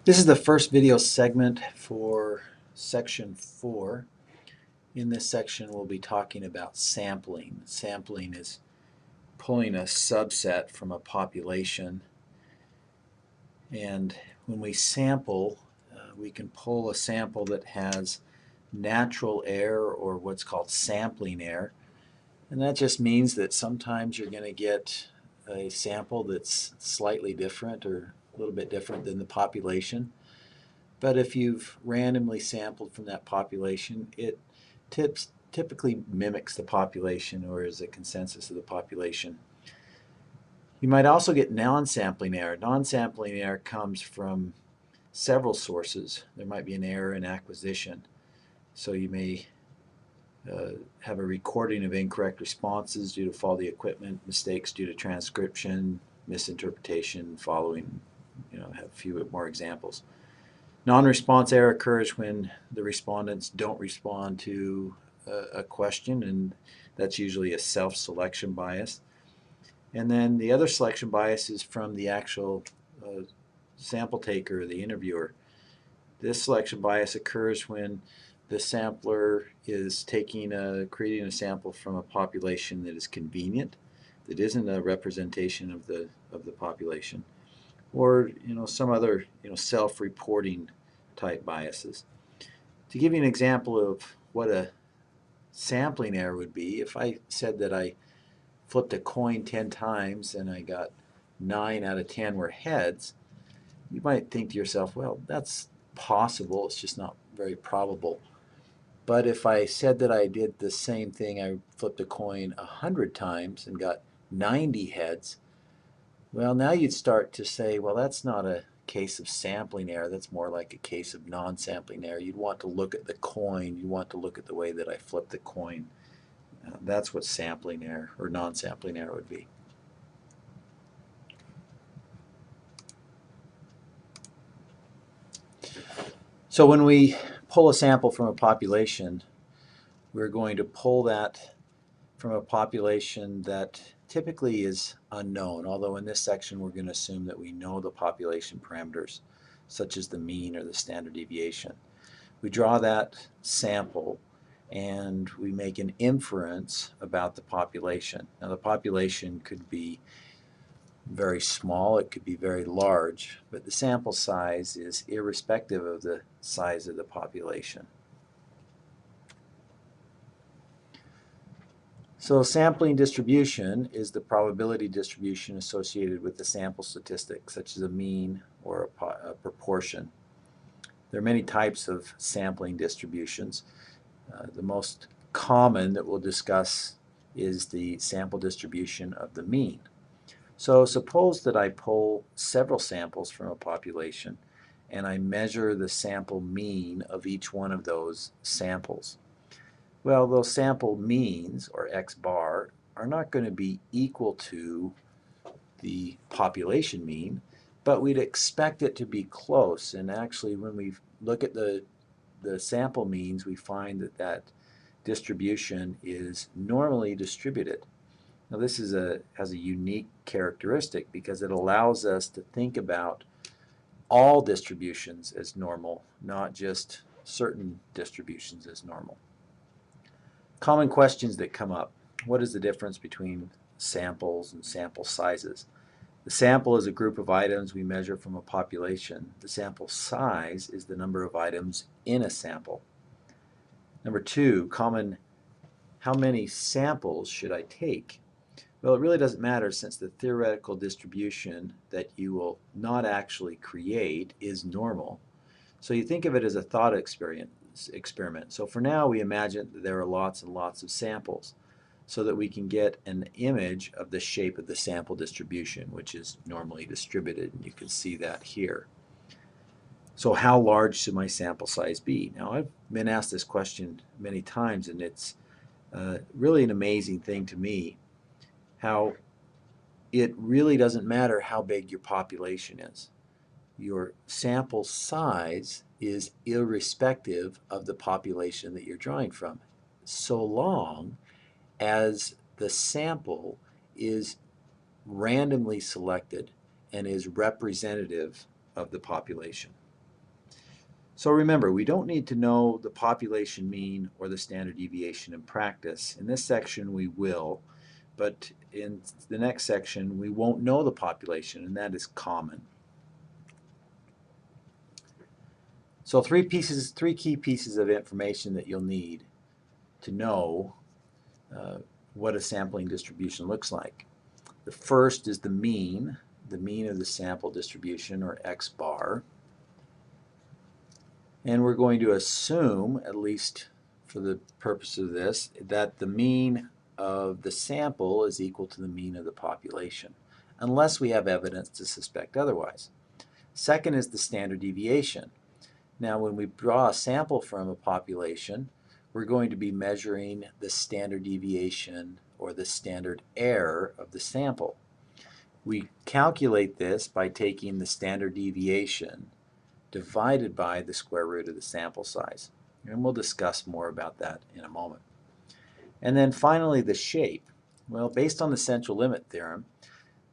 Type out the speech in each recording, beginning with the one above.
This is the first video segment for section 4. In this section, we'll be talking about sampling. Sampling is pulling a subset from a population, and when we sample, we can pull a sample that has natural error or what's called sampling error, and that just means that sometimes you're going to get a sample that's slightly different or a little bit different than the population. But if you've randomly sampled from that population, it typically mimics the population or is a consensus of the population. You might also get non-sampling error. Non-sampling error comes from several sources. There might be an error in acquisition. So you may have a recording of incorrect responses due to faulty equipment, mistakes due to transcription, misinterpretation, following, have a few more examples. Non-response error occurs when the respondents don't respond to a question, and that's usually a self-selection bias. And then the other selection bias is from the actual sample taker, the interviewer. This selection bias occurs when the sampler is creating a sample from a population that is convenient, that isn't a representation of the population, or some other self-reporting type biases. To give you an example of what a sampling error would be, if I said that I flipped a coin 10 times and I got 9 out of 10 were heads, you might think to yourself, well, that's possible, it's just not very probable. But if I said that I did the same thing, I flipped a coin 100 times and got 90 heads, well, now you'd start to say, well, that's not a case of sampling error, that's more like a case of non-sampling error. You'd want to look at the coin, you want to look at the way that I flipped the coin. That's what sampling error or non-sampling error would be. So when we pull a sample from a population, we're going to pull that from a population that typically is unknown, although in this section we're going to assume that we know the population parameters, such as the mean or the standard deviation. We draw that sample and we make an inference about the population. Now the population could be very small, it could be very large, but the sample size is irrespective of the size of the population. So sampling distribution is the probability distribution associated with the sample statistics, such as a mean or a proportion. There are many types of sampling distributions. The most common that we'll discuss is the sample distribution of the mean. So suppose that I pull several samples from a population and I measure the sample mean of each one of those samples. Well, those sample means, or x bar, are not going to be equal to the population mean, but we'd expect it to be close. And actually, when we look at the sample means, we find that that distribution is normally distributed. Now this has a unique characteristic because it allows us to think about all distributions as normal, not just certain distributions as normal. Common questions that come up. What is the difference between samples and sample sizes? The sample is a group of items we measure from a population. The sample size is the number of items in a sample. Number two, how many samples should I take? Well, it really doesn't matter since the theoretical distribution that you will not actually create is normal. So you think of it as a thought experiment. So for now, we imagine that there are lots and lots of samples so that we can get an image of the shape of the sample distribution, which is normally distributed, and you can see that here. So how large should my sample size be? Now, I've been asked this question many times, and it's really an amazing thing to me how it really doesn't matter how big your population is. Your sample size is irrespective of the population that you're drawing from, so long as the sample is randomly selected and is representative of the population. So remember, we don't need to know the population mean or the standard deviation in practice. In this section we will, but in the next section we won't know the population, and that is common. So three key pieces of information that you'll need to know what a sampling distribution looks like. The first is the mean of the sample distribution, or X bar. And we're going to assume, at least for the purpose of this, that the mean of the sample is equal to the mean of the population, unless we have evidence to suspect otherwise. Second is the standard deviation. Now, when we draw a sample from a population, we're going to be measuring the standard deviation, or the standard error, of the sample. We calculate this by taking the standard deviation divided by the square root of the sample size. And we'll discuss more about that in a moment. And then finally, the shape. Well, based on the central limit theorem,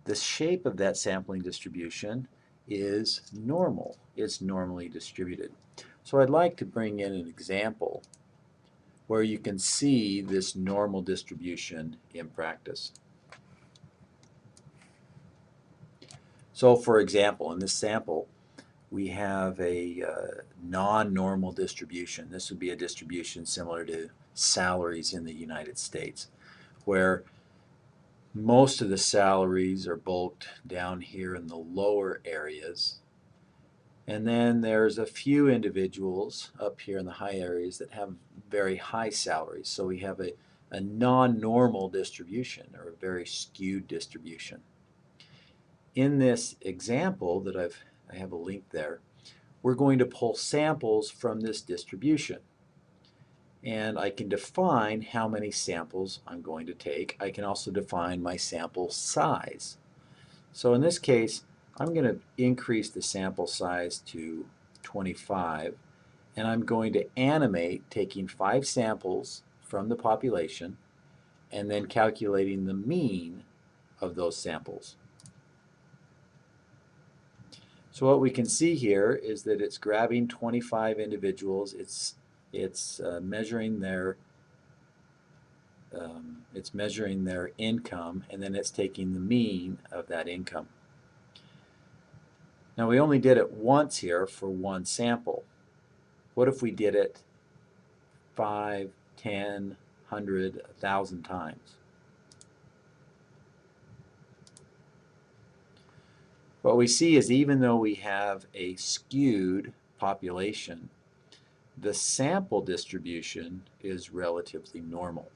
the shape of that sampling distribution is normal. It's normally distributed. So I'd like to bring in an example where you can see this normal distribution in practice. So for example, in this sample, we have a non-normal distribution. This would be a distribution similar to salaries in the United States, where most of the salaries are bulked down here in the lower areas. And then there's a few individuals up here in the high areas that have very high salaries. So we have a non-normal distribution, or a very skewed distribution. In this example that I have a link there, we're going to pull samples from this distribution. And I can define how many samples I'm going to take. I can also define my sample size. So in this case, I'm going to increase the sample size to 25, and I'm going to animate taking 5 samples from the population and then calculating the mean of those samples. So what we can see here is that it's grabbing 25 individuals. It's measuring their income, and then it's taking the mean of that income. Now we only did it once here for one sample. What if we did it 5, 10, 100, 1,000 times? What we see is, even though we have a skewed population, the sample distribution is relatively normal.